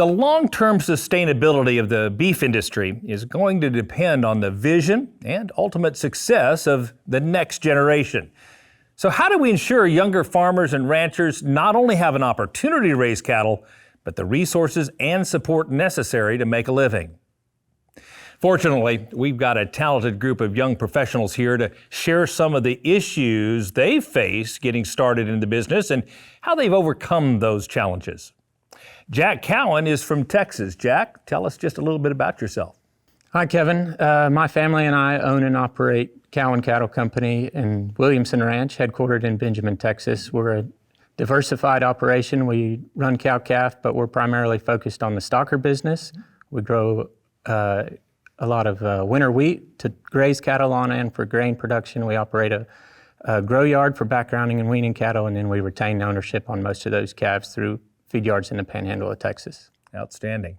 The long-term sustainability of the beef industry is going to depend on the vision and ultimate success of the next generation. So how do we ensure younger farmers and ranchers not only have an opportunity to raise cattle, but the resources and support necessary to make a living? Fortunately, we've got a talented group of young professionals here to share some of the issues they face getting started in the business and how they've overcome those challenges. Jack Cowen is from Texas. Jack, tell us just a little bit about yourself. Hi, Kevin. My family and I own and operate Cowen Cattle Company in Williamson Ranch, headquartered in Benjamin, Texas. We're a diversified operation. We run cow-calf, but we're primarily focused on the stocker business. We grow a lot of winter wheat to graze cattle on, and for grain production, we operate a grow yard for backgrounding and weaning cattle, and then we retain ownership on most of those calves through feed yards in the Panhandle of Texas. Outstanding.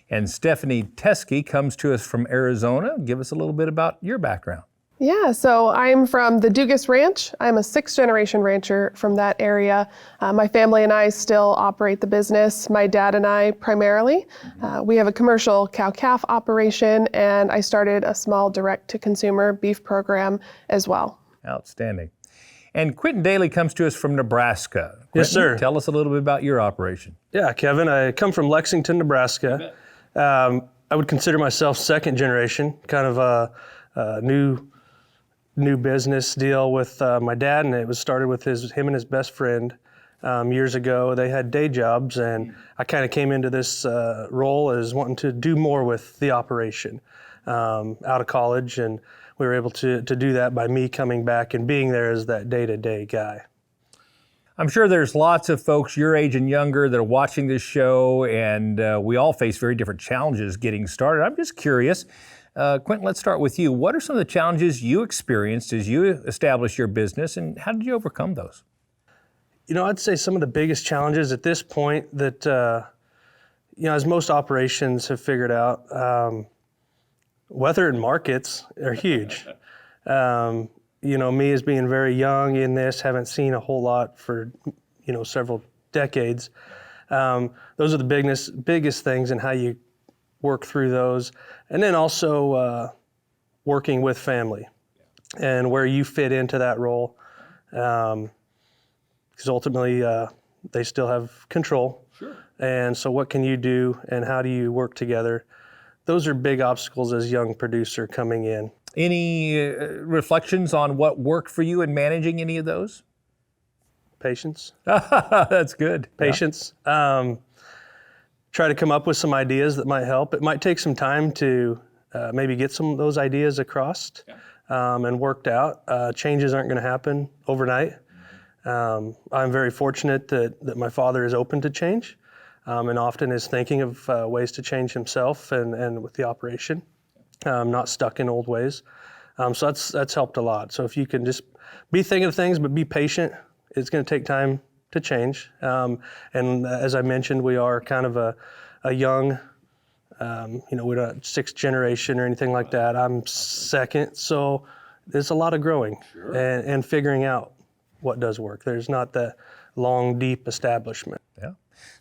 And Stephanie Teskey comes to us from Arizona. Give us a little bit about your background. Yeah, so I'm from the Dugas Ranch. I'm a sixth-generation rancher from that area. My family and I still operate the business, my dad and I primarily. We have a commercial cow-calf operation, and I started a small direct-to-consumer beef program as well. Outstanding. And Quentin Dailey comes to us from Nebraska. Quentin, yes, sir. Tell us a little bit about your operation. Yeah, Kevin, I come from Lexington, Nebraska. I would consider myself second generation, kind of a new business deal with my dad, and it was started with him and his best friend years ago. They had day jobs, and I kind of came into this role as wanting to do more with the operation out of college, and we were able to do that by me coming back and being there as that day-to-day guy. I'm sure there's lots of folks your age and younger that are watching this show, and we all face very different challenges getting started. I'm just curious, Quentin, let's start with you. What are some of the challenges you experienced as you established your business, and how did you overcome those? You know, I'd say some of the biggest challenges at this point that, as most operations have figured out, weather and markets are huge. Me as being very young in this, haven't seen a whole lot for, several decades. Those are the biggest things and how you work through those. And then also working with family and where you fit into that role. Because ultimately they still have control. Sure. And so what can you do and how do you work together? Those are big obstacles as a young producer coming in. Any reflections on what worked for you in managing any of those? Patience. That's good. Patience. Yeah. Try to come up with some ideas that might help. It might take some time to maybe get some of those ideas across and worked out. Changes aren't going to happen overnight. I'm very fortunate that my father is open to change. And often is thinking of ways to change himself and with the operation, not stuck in old ways. So that's helped a lot. So if you can just be thinking of things, but be patient, it's going to take time to change. And as I mentioned, we are kind of a young, we're not sixth generation or anything like that. I'm second, so there's a lot of growing and figuring out what does work. There's not that long, deep establishment. Yeah.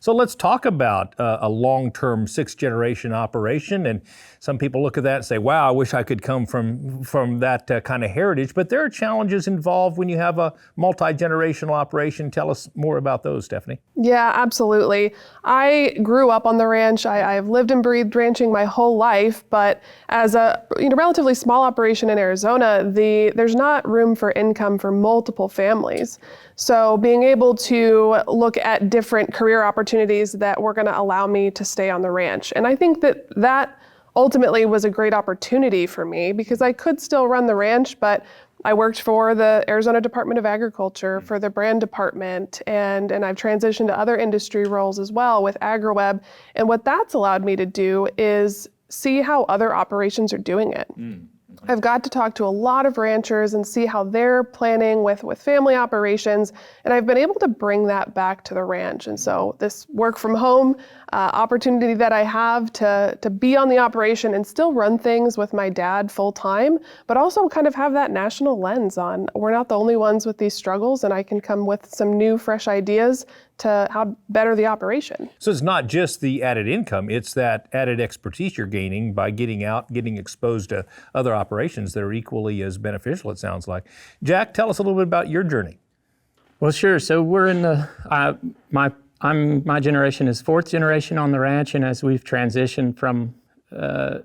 So let's talk about a long-term sixth-generation operation. And some people look at that and say, wow, I wish I could come from that kind of heritage. But there are challenges involved when you have a multi-generational operation. Tell us more about those, Stephanie. Yeah, absolutely. I grew up on the ranch. I've lived and breathed ranching my whole life. But as a relatively small operation in Arizona, there's not room for income for multiple families. So being able to look at different career opportunities that were going to allow me to stay on the ranch. And I think that ultimately was a great opportunity for me because I could still run the ranch, but I worked for the Arizona Department of Agriculture, for the brand department, and I've transitioned to other industry roles as well with AgriWeb. And what that's allowed me to do is see how other operations are doing it. I've got to talk to a lot of ranchers and see how they're planning with family operations, and I've been able to bring that back to the ranch. And so this work from home opportunity that I have to be on the operation and still run things with my dad full time, but also kind of have that national lens on, we're not the only ones with these struggles, and I can come with some new, fresh ideas to better the operation. So it's not just the added income, it's that added expertise you're gaining by getting out, getting exposed to other operations that are equally as beneficial, it sounds like. Jack, tell us a little bit about your journey. Well, sure. So we're in the my generation is fourth generation on the ranch, and as we've transitioned from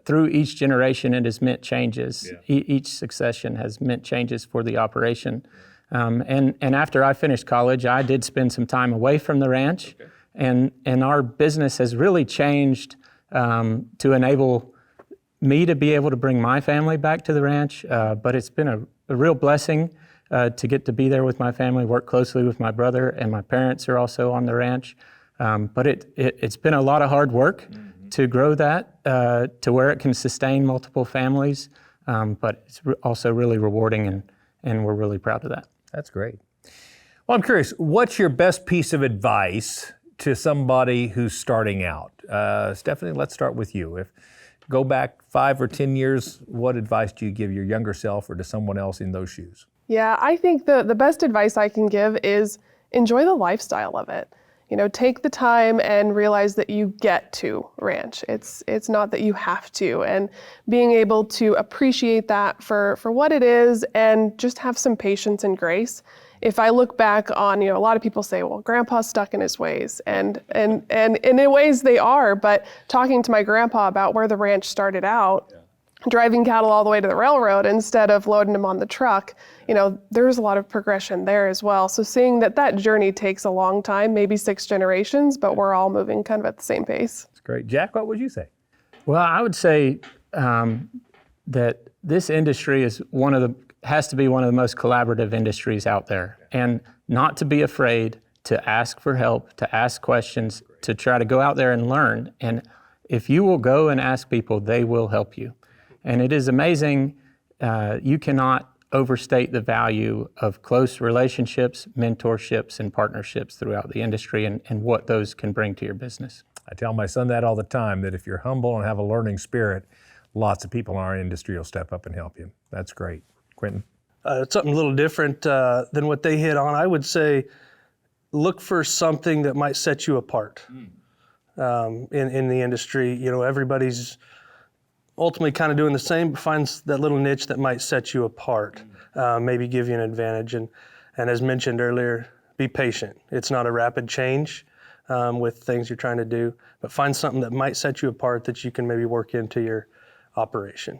through each generation, it has meant changes. Each succession has meant changes for the operation. And after I finished college, I did spend some time away from the ranch, and our business has really changed to enable me to be able to bring my family back to the ranch. But it's been a real blessing to get to be there with my family, work closely with my brother, and my parents are also on the ranch. But it's been a lot of hard work to grow that to where it can sustain multiple families. But it's also really rewarding, and we're really proud of that. That's great. Well, I'm curious, what's your best piece of advice to somebody who's starting out? Stephanie, let's start with you. Go back 5 or 10 years, what advice do you give your younger self or to someone else in those shoes? Yeah, I think the best advice I can give is enjoy the lifestyle of it. Take the time and realize that you get to ranch. It's not that you have to, and being able to appreciate that for what it is and just have some patience and grace. If I look back on, a lot of people say, well, grandpa's stuck in his ways, and in ways they are, but talking to my grandpa about where the ranch started out, driving cattle all the way to the railroad instead of loading them on the truck, there's a lot of progression there as well. So seeing that journey takes a long time, maybe 6 generations, but we're all moving kind of at the same pace. That's great. Jack, what would you say? Well, I would say that this industry has to be one of the most collaborative industries out there, and not to be afraid to ask for help, to ask questions, to try to go out there and learn. And if you will go and ask people, they will help you. And it is amazing. You cannot overstate the value of close relationships, mentorships, and partnerships throughout the industry, and what those can bring to your business. I tell my son that all the time, that if you're humble and have a learning spirit, lots of people in our industry will step up and help you. That's great. Quentin? It's something a little different than what they hit on. I would say look for something that might set you apart in the industry. Everybody's ultimately kind of doing the same, but finds that little niche that might set you apart, maybe give you an advantage. And as mentioned earlier, be patient. It's not a rapid change with things you're trying to do, but find something that might set you apart that you can maybe work into your operation.